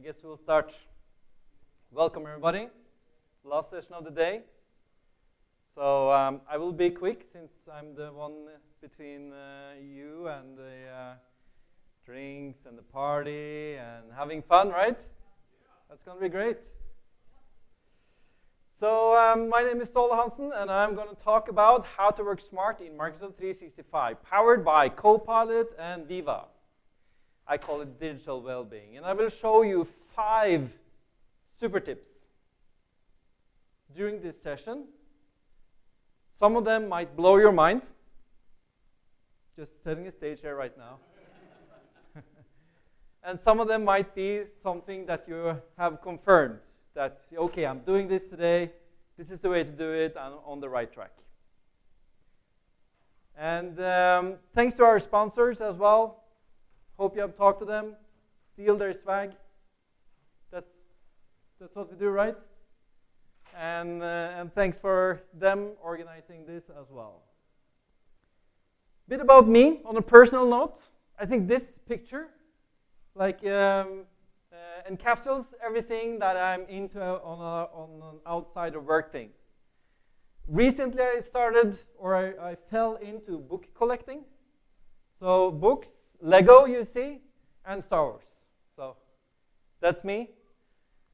guess we'll start. Welcome, everybody. Last session of the day. So I will be quick since I'm the one between you and the drinks and the party and having fun, right? That's going to be great. So my name is Ståle Hansen, and I'm going to talk about how to work smart in Microsoft 365, powered by Copilot and Viva. I call it Digital Wellbeing. And I will show you 5 super tips during this session. Some of them might blow your mind. Just setting a stage here right now. And some of them might be something that you have confirmed. That, okay, I'm doing this today. This is the way to do it. I'm on the right track. And thanks to our sponsors as well. Hope you have talked to them. Steal their swag. That's what we do, right? And thanks for them organizing this as well. Bit about me on a personal note. I think this picture encapsulates everything that I'm into on an outside of work thing. Recently I fell into book collecting. So books, Lego you see, and Star Wars. So that's me.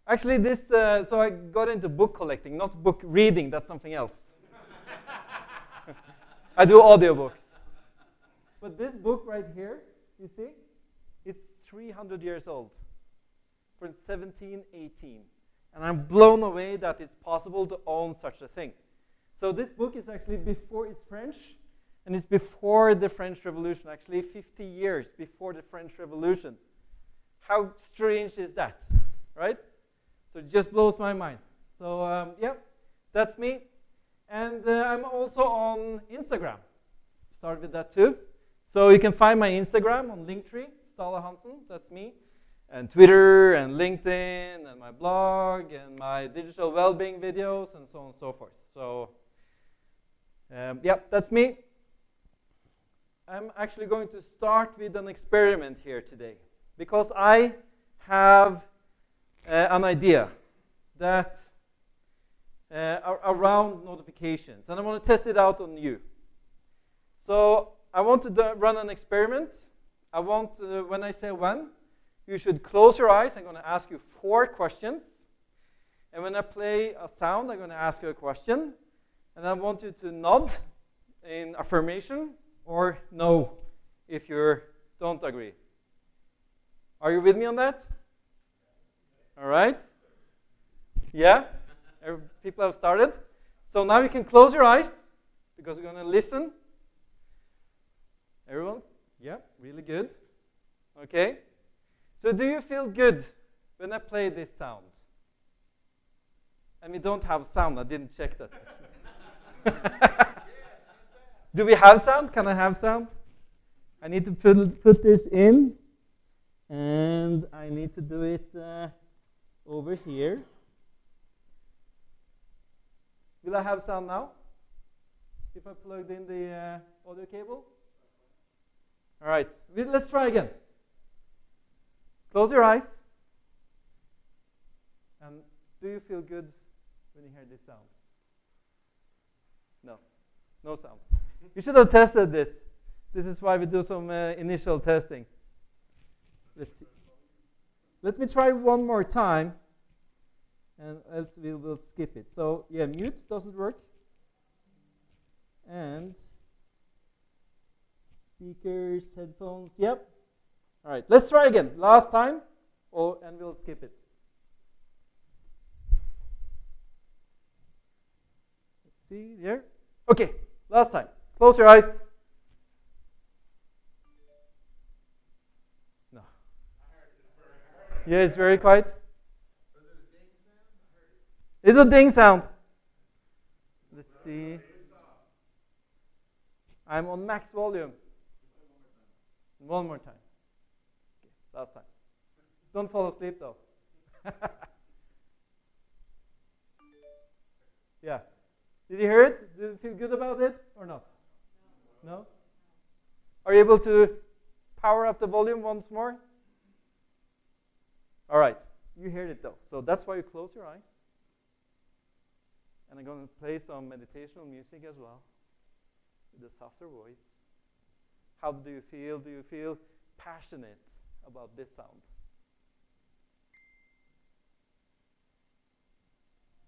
Actually so I got into book collecting, not book reading, that's something else. I do audiobooks. But this book right here, you see, it's 300 years old. From 1718. And I'm blown away that it's possible to own such a thing. So this book is actually before it's French, and it's before the French Revolution, actually 50 years before the French Revolution. How strange is that, right? So it just blows my mind. So yeah, that's me. And I'm also on Instagram. Start with that too. So you can find my Instagram on Linktree, Ståle Hansen, that's me. And Twitter, and LinkedIn, and my blog, and my digital well-being videos, and so on and so forth. So, yeah, that's me. I'm actually going to start with an experiment here today, because I have an idea that around notifications, and I want to test it out on you. So I want to run an experiment. I want, when I say when, you should close your eyes. I'm going to ask you 4 questions. And when I play a sound, I'm going to ask you a question. And I want you to nod in affirmation or no if you don't agree. Are you with me on that? All right. Yeah? People have started. So now you can close your eyes because we're going to listen. Everyone? Yeah, really good. Okay. So do you feel good when I play this sound? And we don't have sound. I didn't check that. Do we have sound? Can I have sound? I need to put this in. And I need to do it over here. Will I have sound now? If I plugged in the audio cable? All right. Let's try again. Close your eyes. And do you feel good when you hear this sound? No. No sound. You should have tested this. This is why we do some initial testing. Let's see. Let me try one more time, and else we will skip it. So, yeah, mute doesn't work. And speakers, headphones, yep. All right, let's try again. Last time, and we'll skip it. Let's see there. Okay, last time. Close your eyes. No. Yeah, it's very quiet. It's a ding sound. Let's see. I'm on max volume. One more time. Last time. Don't fall asleep, though. Yeah. Did you hear it? Did you feel good about it or not? No? Are you able to power up the volume once more? All right. You hear it though. So that's why you close your eyes. And I'm going to play some meditational music as well with a softer voice. How do you feel? Do you feel passionate about this sound?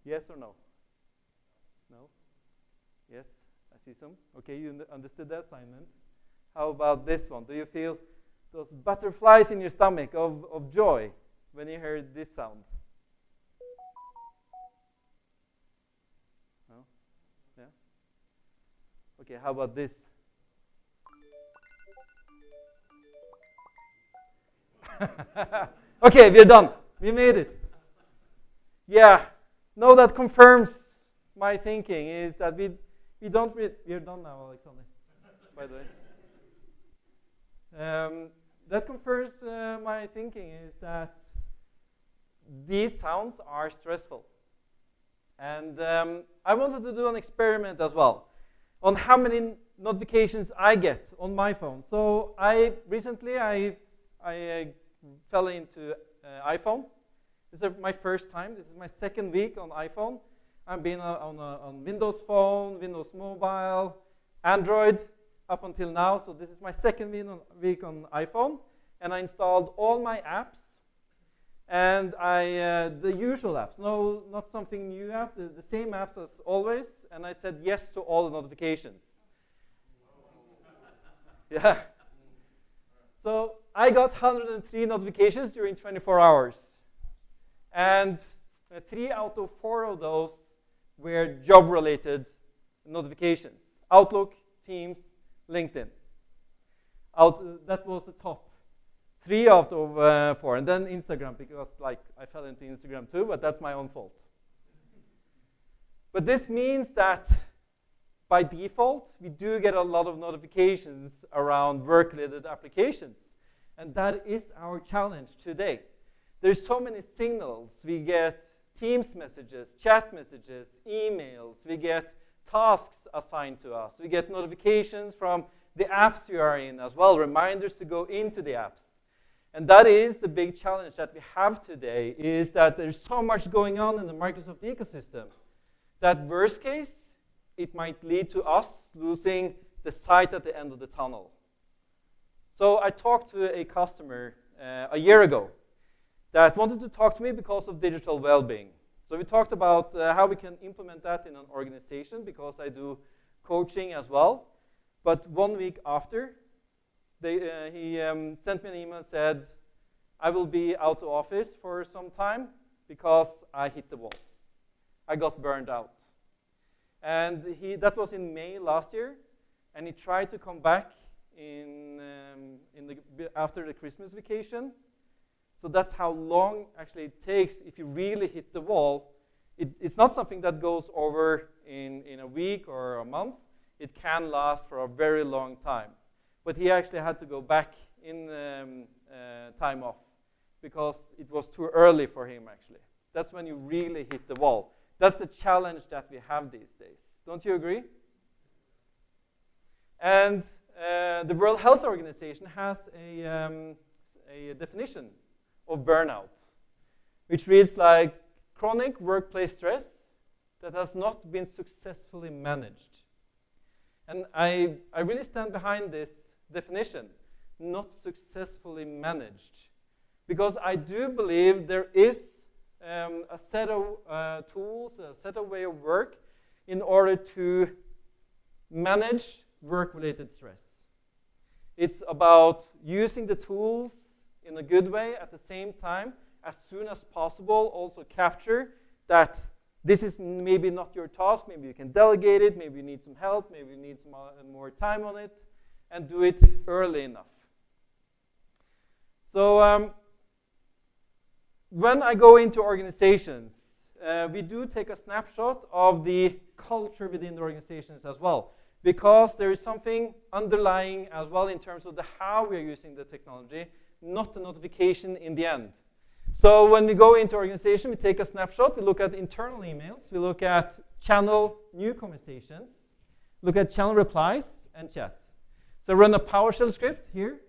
Yes or no? No? Yes? I see some. Okay, you understood the assignment. How about this one? Do you feel those butterflies in your stomach of joy when you hear this sound? No? Yeah? Okay, how about this? Okay, we're done. We made it. Yeah. No, that confirms my thinking is that we don't really... We're done now, Alexander, by the way. That confirms my thinking is that these sounds are stressful. And I wanted to do an experiment as well on how many notifications I get on my phone. So recently I fell into iPhone. This is my first time. This is my second week on iPhone. I've been on Windows Phone, Windows Mobile, Android up until now. So this is my second week on iPhone. And I installed all my apps. And the usual apps, no, not something new app, the same apps as always. And I said yes to all the notifications. Yeah. So I got 103 notifications during 24 hours. And 3 out of 4 of those were job-related notifications. Outlook, Teams, LinkedIn. That was the top. 3 out of 4. And then Instagram, because I fell into Instagram too, but that's my own fault. But this means that by default, we do get a lot of notifications around work-related applications. And that is our challenge today. There's so many signals. We get Teams messages, chat messages, emails. We get tasks assigned to us. We get notifications from the apps you are in as well, reminders to go into the apps. And that is the big challenge that we have today, is that there's so much going on in the Microsoft ecosystem that worst case, it might lead to us losing the sight at the end of the tunnel. So I talked to a customer a year ago that wanted to talk to me because of digital well-being. So we talked about how we can implement that in an organization, because I do coaching as well. But 1 week after, he sent me an email and said, I will be out of office for some time because I hit the wall. I got burned out. And that was in May last year, and he tried to come back after the Christmas vacation. So that's how long actually it takes if you really hit the wall. It's not something that goes over in a week or a month. It can last for a very long time. But he actually had to go back in time off because it was too early for him, actually. That's when you really hit the wall. That's the challenge that we have these days. Don't you agree? And the World Health Organization has a definition of burnout, which reads like chronic workplace stress that has not been successfully managed. And I really stand behind this definition, not successfully managed, because I do believe there is a set of tools, a set of way of work in order to manage work-related stress. It's about using the tools in a good way at the same time, as soon as possible, also capture that this is maybe not your task, maybe you can delegate it, maybe you need some help, maybe you need some more time on it, and do it early enough. So when I go into organizations, we do take a snapshot of the culture within the organizations as well, because there is something underlying as well in terms of how we are using the technology, not the notification in the end. So when we go into organization, we take a snapshot, we look at internal emails, we look at channel new conversations, look at channel replies, and chat. So run a PowerShell script here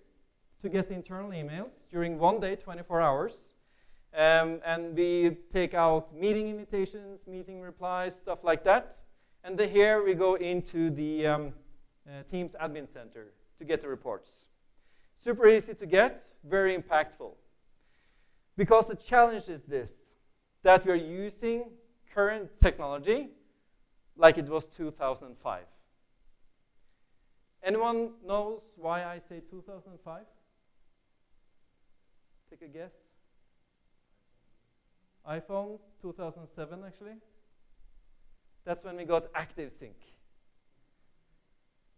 to get internal emails during one day, 24 hours. And we take out meeting invitations, meeting replies, stuff like that. And here we go into the Teams Admin Center to get the reports. Super easy to get, very impactful. Because the challenge is this, that we're using current technology like it was 2005. Anyone knows why I say 2005? Take a guess. iPhone, 2007 actually. That's when we got ActiveSync.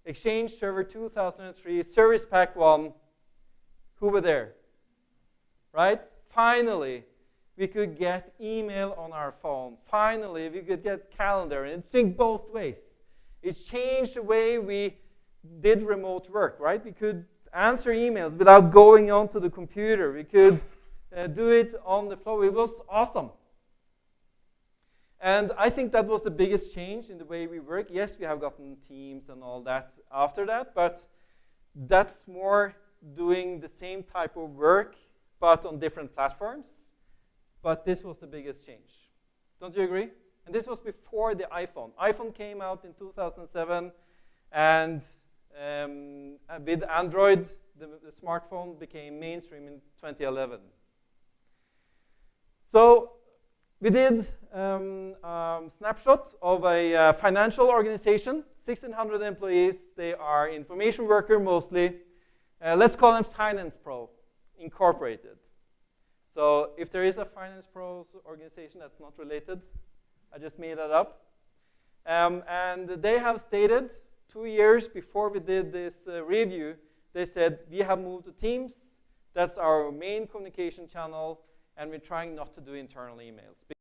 Exchange Server 2003, Service Pack 1. Who were there? Right? Finally, we could get email on our phone. Finally, we could get calendar, and it synced both ways. It changed the way we did remote work, right? We could answer emails without going onto the computer. We could do it on the floor. It was awesome. And I think that was the biggest change in the way we work. Yes, we have gotten Teams and all that after that, but that's more doing the same type of work, but on different platforms. But this was the biggest change. Don't you agree? And this was before the iPhone. iPhone came out in 2007, and with Android, the smartphone became mainstream in 2011. So we did a snapshot of a financial organization, 1,600 employees. They are information worker mostly. Let's call them Finance Pro Incorporated. So if there is a Finance Pros organization that's not related, I just made that up. And they have stated 2 years before we did this review, they said, we have moved to Teams. That's our main communication channel, and we're trying not to do internal emails.